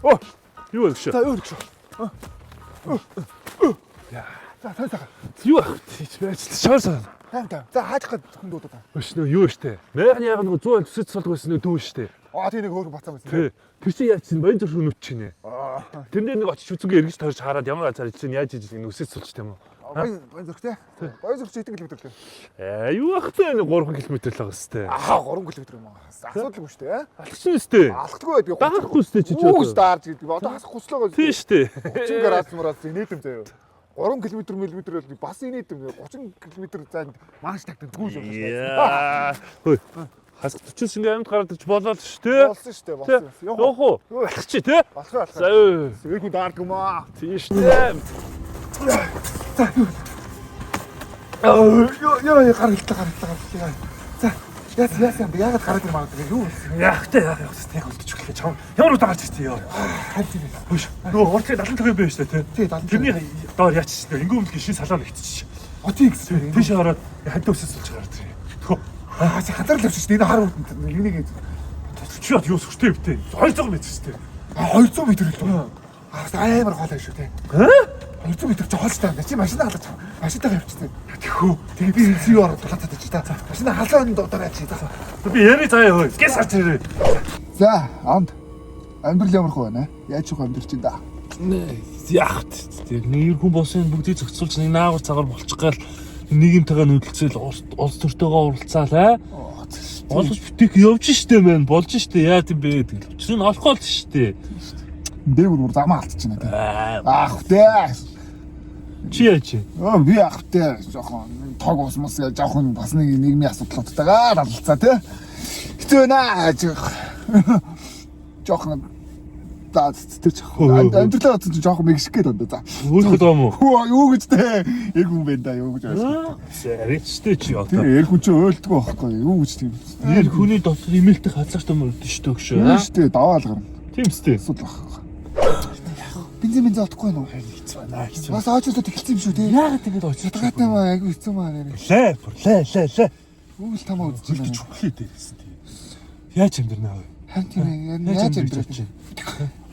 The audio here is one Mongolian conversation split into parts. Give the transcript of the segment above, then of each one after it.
Оо. Юу вэ? За юу гэж. Яа. За тань. Юу ах тийч байж шаасан. Тань. За хааж хад хүндүүд удаа. Өш нөө юу штэ. Найхны яг нэг 100 төсөж суулгасан нэг дүү штэ. Тийм нэг хөөргөн бацаа байсан. Тий. Тэр чинь яаж чинь баян зүрх нүд чинь. Тэрнээ нэг очиж үзүүгээ эргэж тойрч хараад ямар азар чинь яаж хийж нүсэж суулчих юм уу? Баян зүрхтэй. Баян зүрх хэдэн километр лээ? Юу ах вэ 3 км л байгаа штэ. 3 километр юм аа. Асуудалгүй шүү дээ. Алхсан штэ. Алхдаггүй байдаг. Даахгүй штэ чи ч. Үгүй даарч гэдэг. Одоо хасахгүй л байгаа. Тий штэ. 30 градус мураас инээдэм заяа. 3 км бол бас инээдэм. 30 км зайд маш тагтдаггүй шүү дээ. Яа. Хөөе. Хас 40 ингээ амьд гараад ич болоод штэ. Болсон шүү дээ. Болсон. Явах уу? Алхах чи тий. Алхах. За юу. Сэргүү даардаг юм аа. Тий штэ. Яа гаргалтай. За яасан яагаад гараад ирмаа гэдэг юу вэ? Яах вэ? Яг яг үлдэж өглөө чам. Ямар удаа гарч ирсэн ёо. Хайр тийм. Хөөш. Нөгөө уртлын 70 төгөө байж штэ тий. Тий 70. Тэрний доор яач штэ. Ингээ өмнө шин салон ихчих. Отын гэсэн. Тийш ороод хант өсөж суулж гараад тий. Тхөө. Хандрал авчих шүү дээ. Энэ хар үт энийг Чи яд юу сүртэй битээ. 200 м штэ. 200 м л. Амар хоолой шүү дээ. 200 м ч хоолтой. Чи машинаа халаач. Машинтайгаа явчихсан. Тэхүү. Тэгээ би зүй ороод тулаад чи та. Машинаа халааны дуудаараа чи та. Би яри заяа хөөе. Гэс гарч ирээ. За, амд. Амьдрал ямар хөө байна? Яаж их амьдрч чинь да. Яах вэ? Нэг хүн босын бүгдийг зохицуулж нэг наагур цагаар болчих гал нийгэмтэйгээ нөлөөлцөөл улс төртөөгөө уралцаал аа. Олж битэх явж штэ мэн болж штэ яа тийм бэ гэдэг. Учир нь алкол штэ. Дээгүр замаа алдчихна тий. Аах тий. Чи яач? Би аах тий. Жохон тог ус мус яа жохон бас нэг нийгмийн асуудлуудтайгаа далцаа тий. Хэцүү наа. Жохон за тэр жохон амьдралаа бодсон жохон мэгших гээд байна за. Хөөх доо юм уу? Юу гэж тий. Яг хүн байна да юу гэж байна. Сэрчтэй чи одоо. Тий яг хүн чи ойлдгоо байхгүй юу гэж тийм. Яг хүний дотор имэйлтэй хазаартай мөрдөн штэ өгшөө. Юу штэ даваал гарна. Тийм штэ. Асуудал баг. Бензин олдохгүй нөө. Хэцүү байна. Хэцүү. Бас очоод ихэлсэн юм шүү тий. Яагаад ингэж очиж Ятгатай маа айгу хэцүү маа нэрэ. лээ. Үгүй тамаа үзэж Зүлж хүлээ дээрсэн тий. Яаж амьдрнаа вэ? харин тийм яаж амьдрах чинь.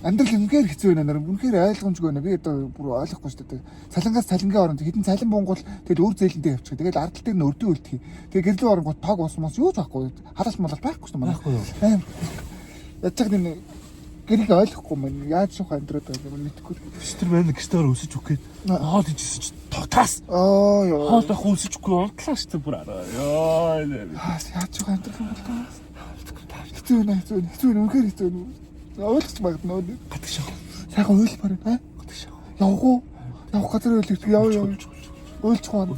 Амьдрал үнэхээр хэцүү байна нэр. Үнэхээр ойлгомжгүй байна. Би одоо бүр ойлгохгүй шүү дээ. Цалингаас цалингийн оронд хэдэн цалин бонгол тэгэл үр зээлэндээ явчих. Тэгэл ардтал дээр нь өрдөө үлдэх. Тэгээ гэрлүү оронгууд тог ус мос юу ч байхгүй. Халаалт малал байхгүй шүү дээ. Байхгүй юу? Яаж ч юм гэрийг ойлгохгүй маань яаж шух амьдраад байгаа юм мэдэхгүй. Тэр маань гистээр өсөж өгөх гээд хоол ижсэн чи тогтаас. Ёо. Хоол ах өсөж өгөхгүй унтлаа шүү дээ бүр араа. Ёо. Яаж шух амьдрах юм бол таа. Хэцүү нэ үнэхээр хэцүү нэ. Ойлгож магадгүй нөө. Гатгаш аа. Сайхан ойлмаар байна. Гатгаш аа. Явах уу? Явах газар ойлж яв. Ойлчих уу?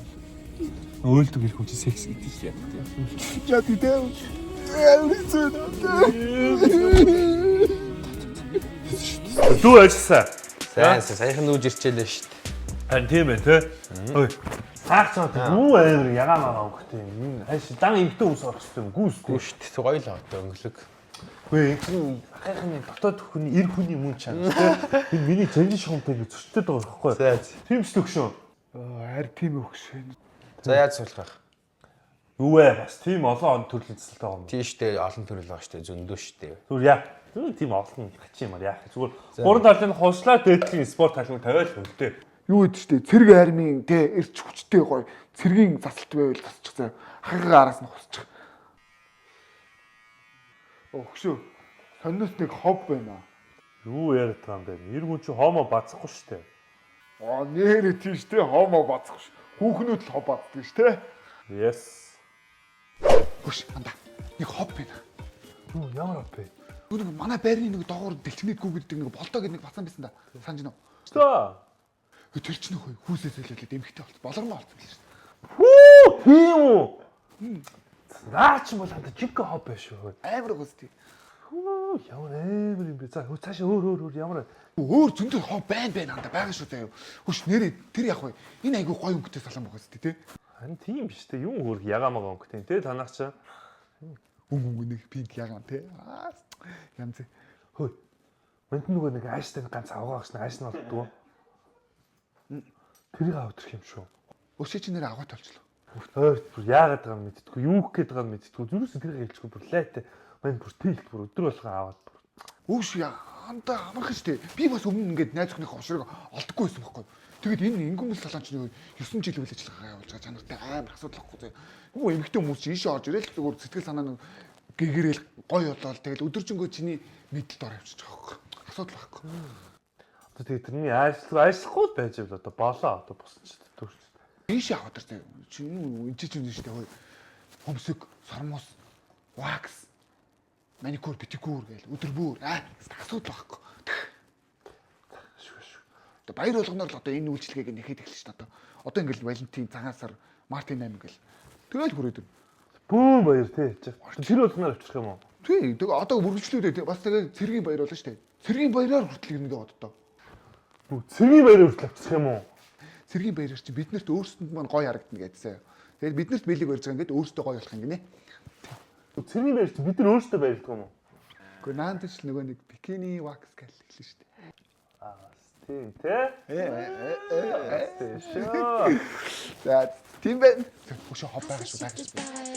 Ойлдог их хүн чи секс гэдэг юм. Яа тийм. Дүү ажилласан. Саяхан нүүж ирчээлээ шүү дээ. Харин тийм ээ те. Ой. Цаах цаа юу амар ягаамаа өгөх тийм. Хайш дан эмхтэн ус орох юм. Гүүсгүй Шүү дээ. Гоё л одоо өнгөлөг. Үгүй энэ ахыхны дотоод хүний эр хүний мөн чанар те. Энэ миний жанжин шугамтай би зөрчилдөд байгаа байхгүй. За. Тийм ч төгшөө. Харин тийм өгшөө. За яаж суулгах? Юу вэ? Бас тийм олон төрлийн цэцэлтэй байгаа юм. Тийм шүү дээ. Олон төрөл байгаа шүү дээ. Зөндөө шүү дээ. Зүгээр яа. Зүгээр тийм олон хач юмар яах. Зүгээр гурван талын хоншлаа дээдлийн спорт талын тавиал хөлтэй. Юу гэдэг чинь цэрэг армийн те эрч хүчтэй гоё цэргийн засалт байвал засчих заа. Хагага араас нь хусчих. Өгшөө. Сонноос нэг хов байна. Юу яриад байгаа юм бэ? Эр хүн чи хомо бацахгүй шүү дээ. Нэрэ тийш те хомо бацах ш. Хүүхнүүд л хов бацдаг ш те. Yes. Хөш анда. Нэг хов байна. Юу ямар бэ? Нэг манай байрны нэг доогуур дэлчмэд гүгддэг нэг болдоо гэдэг нэг бацаан байсан да. Санаж нөө. Стаа. Тэр чинь нөхөө хүүсээс хэлээд эмхтэй болт. Болормоо болт гэлээ ш. Хүү, тийм үү? Наач бол ханта жиг хоб байх шүү. Амар гости. Хүү, ямар амар юм бэ? За цаашаа өөр ямар Өөр зөндөө хов байна анда байгаа шүү заяа. Хөш нэрээ тэр яг вэ? Энэ айгүй гоё өнгөтэй салан байгаа сте те. харин тийм биш те. Юм өөр ягаамаа өнгөтэй те. Танах чаа. Өнгө нэг пинк ягаан те. Янз. Хөөе. Манд нөгөө нэг ааштай ганц авгаагч ааш нь болдгоо. Тэрийг авдрах юм шүү. Өшөө чи нэр аваад толчлоо. Өөр бүр яагаад байгаа юм мэдтгүү. Юу гэх гээд байгаа юм мэдтгүү. Зүрээс тэрийг хэлчихгүй бүр лайтай. Манд бүр тэлт бүр өдөр болгон аваад бүр. Үгүй андаа амархан шүү дээ. Би бас өмнө ингээд найз охиныхоо ушрыг олдохгүй байсан байхгүй. Тэгээд энэ ингүүмэл салаанчны 9 жил үйл ажиллагаа явуулж байгаа чанартай амар асуудал байхгүй зэ. Нөгөө эмэгтэй хүмүүс чинь ийшээ орж ирэл зүгээр сэтгэл санаа нь гэгэрэл гоё болоод тэгэл өдөржингөө чиний мэдлэлд ор явчихж байгаа байхгүй. Асуудал байхгүй. Одоо тэгээ тэрний ажиллахгүй байж бол одоо болоо одоо босон ч төрч. Ийшээ аваад тэр чинь чинь шүү дээ. Хөмсөг, сормос, вакс, маникюр, педикюр гээл өдөр бүр асуудал байхгүй. Одоо баяр болгоноор л одоо энэ үйлчлэгийг нэхэд эхэлж шүү дээ. Одоо ингээл Валентин, цагаансар, Мартин 8 гээл. Тэгэл хүрээд байна. Бүүн баяр тий. Тэр болгоноор авчих юм уу? Тий, тэгээ одоо бүргэлжлүүдээ бас тэгээ цэргийн баяр болно шүү дээ. Цэргийн баяраар хүртэл ирнэ гэдэг одоо. Цэргийн баяраар хүртэл авчих юм уу? Цэргийн баяраар чи биднэрт өөрсдөнд маань гоё харагдана гэдсэн. Тэгээд биднэрт бэлэг барьж байгаа ингээд өөрсдөө гоё болох юм гинэ. Цэргийн баяр чи бид нар өөрсдөө баярлах юм уу? Гэхдээ наанд ч нөгөө нэг бикини вакс гэл хэлсэн шүү дээ. Тийм тий. За тийм байна. Хөшөө хов байгаа шүү.